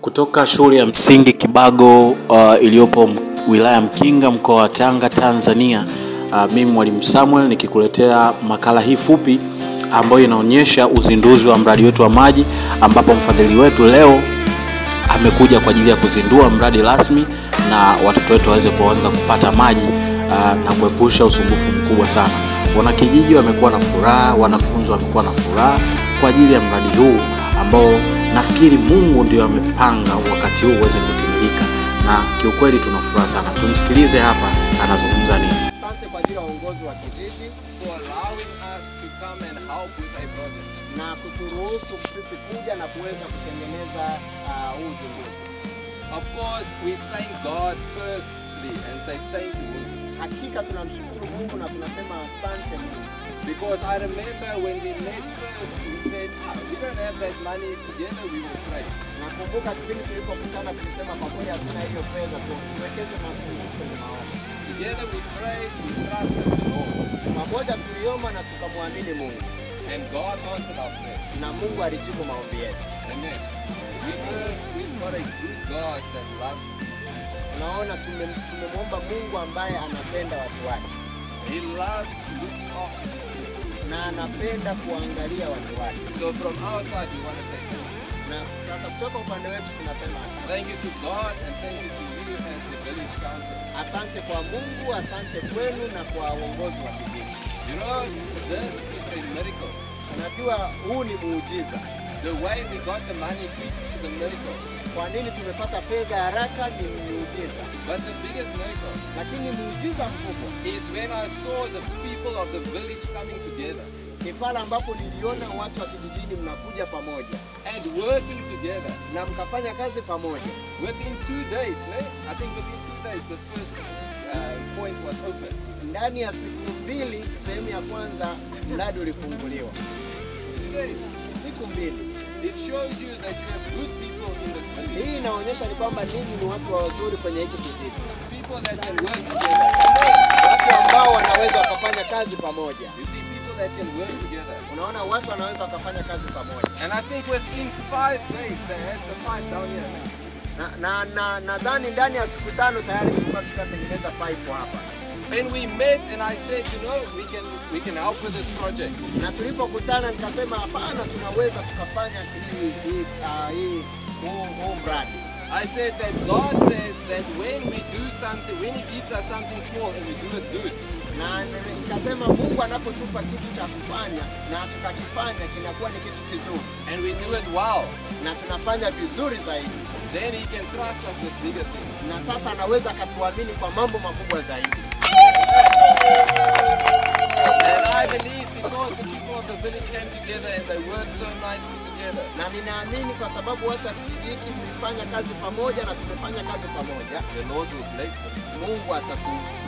Kutoka shule ya msingi Kibago iliyopo wilaya Mkinga, mkoa wa Tanga, Tanzania. Mimi mwalimu Samuel nikikuletea makala hii fupi ambayo inaonyesha uzinduzi wa mradi wetu wa maji, ambapo mfadhili wetu leo amekuja kwa ajili ya kuzindua mradi rasmi na watoto wetu waweze kuanza kupata maji na kuepusha usumbufu mkubwa sana. Wanakijiji wamekuwa na furaha, wanafunzi wamekuwa na furaha kwa ajili ya mradi huu ambao nafikiri Mungu ndio amepanga wakati huu uweze kutimilika, na kiukweli tunafuraha sana. Tumsikilize hapa anazungumza nini. Asante kwa ajili ya uongozi wa kijiji for allowing us to come and help with a project. na kuturuhusu sisi kuja na kuweza kutengeneza huu uzinduzi. Of course, we thank God firstly and say thank you, Mungu. Hakika tunamshukuru Mungu na tunasema asante Mungu. Because I remember when we met first, we said, we don't have that money, together we will pray. Nakumbuka kipindi tulipokutana tulisema kwa kweli hatuna hiyo fedha, tuwekeze mafungu kwenye maombi. Together we prayed, we trusted the Lord. Pamoja tuliomba na tukamwamini Mungu. And God answered our prayer. Na Mungu alijibu maombi yetu. Amen. We've got a good God that loves people. Unaona tumemwomba Mungu ambaye anapenda watu wake. He loves to look after people. Na anapenda kuangalia watu wake. So from our side, we want to say thank you. Na sasa kutoka upande wetu tunasema asante. Thank you to God and thank you to you as the village council. Asante kwa Mungu, asante kwenu na kwa uongozi wa kijiji. You know, this is a miracle. Unajua huu ni muujiza. The way we got the money quick is a miracle. Kwa nini tumepata fedha haraka ni muujiza. But the biggest miracle Lakini muujiza mkubwa is when I saw the people of the village coming together ni pale ambapo niliona watu wa kijijini mnakuja pamoja and working together. na mkafanya kazi pamoja. Within 2 days, I think within 2 days the first point was open. Ndani ya siku 2 sehemu ya kwanza mradi ulifunguliwa. 2 days. Siku 2. It shows you that you have good people in this village. Hii inaonyesha ni kwamba ninyi ni watu wazuri kwenye hiki kijiji. People that can work together. Watu ambao wanaweza wakafanya kazi pamoja. You see people that can work together. Unaona watu wanaweza wakafanya kazi pamoja. And I think within 5 days they had the pipe down here. Nadhani ndani ya siku 5 tayari tulikuwa tunatengeneza pipe hapa. When we met and I said, you know, we can help with this project. Na tulipokutana nikasema hapana, tunaweza tukafanya huu mradi. I said that God says that when we do something, when He gives us something small and we do it good, Na nikasema Mungu anapotupa kitu cha kufanya na tukakifanya kinakuwa ni kitu kizuri and we do it well, na tunafanya vizuri zaidi, then He can trust us with bigger things. na sasa anaweza akatuamini kwa mambo makubwa zaidi. And I believe because the people of the village came together and they worked so nicely together, Na ninaamini kwa sababu watu wa kijiji hiki mlifanya kazi pamoja na tumefanya kazi pamoja, the Lord will bless them. Mungu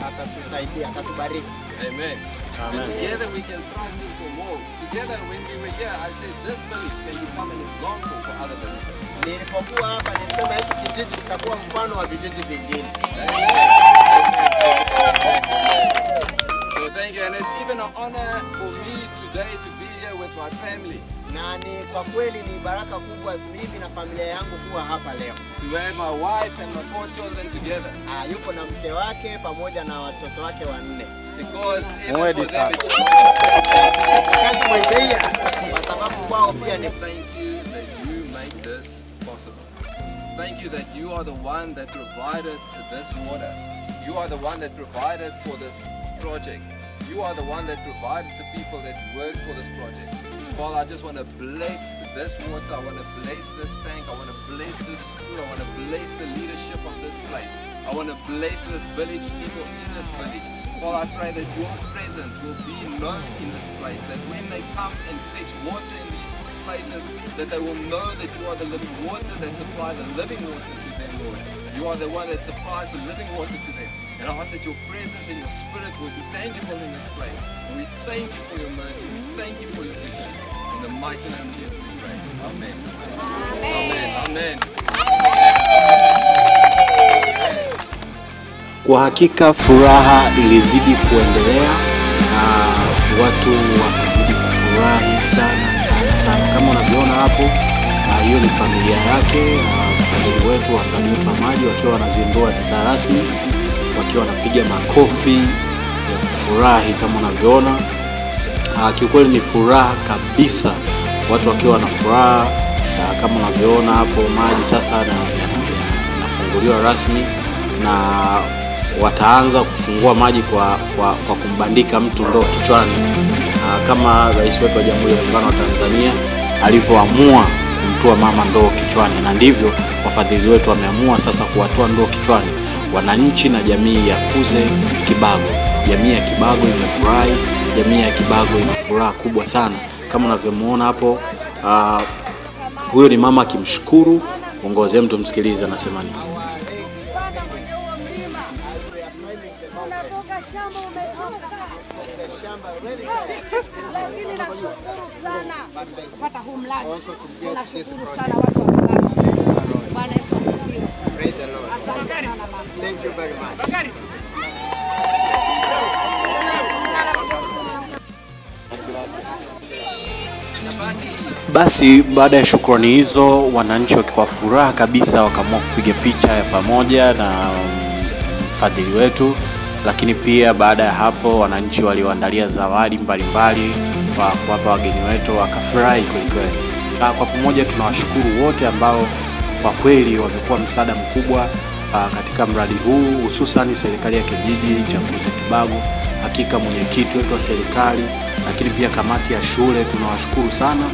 atatusaidia, atatubariki. Amen. Amen. And together we can trust Him for more. Together when we were here, I said this village can become an example for other villages. Nilipokuwa hapa nilisema hiki kijiji kitakuwa mfano wa vijiji vingine. So thank you, and it's even an honor for me today to be here with my family, Na ni kwa kweli ni baraka kubwa mimi na familia yangu kuwa hapa leo. to have my wife and my 4 children together. Yupo na mke wake pamoja na watoto wake 4. Because even for them it's Kazi mwenyewe kwa sababu kwao pia ni thank you that you make this possible. Thank you that you are the one that provided this water. You are the one that provided for this project. You are the one that provided the people that worked for this project. Father, I just want to bless this water. I want to bless this tank. I want to bless this school. I want to bless the leadership of this place. I want to bless this village, people in this village. Father, I pray that your presence will be known in this place, that when they come and fetch water in these places, that they will know that you are the living water that supplies the living water to them, Lord. You are the one that supplies the living water to them. And I ask that your presence and your spirit will be tangible in this place. And we thank you for your mercy. We thank you for your goodness. In the mighty name of Jesus we pray. Amen. Amen. Amen. Kwa hakika furaha ilizidi kuendelea, watu wakazidi kufurahi sana. Kama unavyoona hapo, hiyo ni familia yake, familia wetu, waandaaji wetu wa maji, wakiwa wanazindua sasa rasmi, wakiwa wanapiga makofi ya kufurahi kama unavyoona. Kiukweli ni furaha kabisa, watu wakiwa na furaha kama unavyoona hapo. Maji sasa yanafunguliwa rasmi na wataanza kufungua maji kwa kumbandika mtu ndoo kichwani, kama rais wetu wa Jamhuri ya Muungano wa Tanzania alivyoamua kumtoa mama ndoo kichwani, na ndivyo wafadhili wetu wameamua sasa kuwatoa ndoo kichwani wananchi na jamii ya Kuze Kibago. Jamii ya Kibago imefurahi, jamii ya Kibago ina furaha kubwa sana kama unavyomuona hapo. Huyo ni mama akimshukuru uongozi. Mtu msikilize anasema nini. Lakini nashukuru sana kupata huu mradi. Nashukuru sana watu wa Kibago. Bwana Yesu asifiwe. Asante sana mama. Thank you very much. Basi baada ya shukrani hizo, wananchi wakiwa furaha kabisa wakaamua kupiga picha ya pamoja na mfadhili wetu. Lakini pia baada ya hapo wananchi walioandalia zawadi mbalimbali kwa kuwapa wageni wetu, wakafurahi kweli kweli. Kwa pamoja tunawashukuru wote ambao kwa kweli wamekuwa msaada mkubwa katika mradi huu, hususan serikali ya kijiji cha Kuze Kibago. Hakika mwenyekiti wetu wa serikali, lakini pia kamati ya shule tunawashukuru sana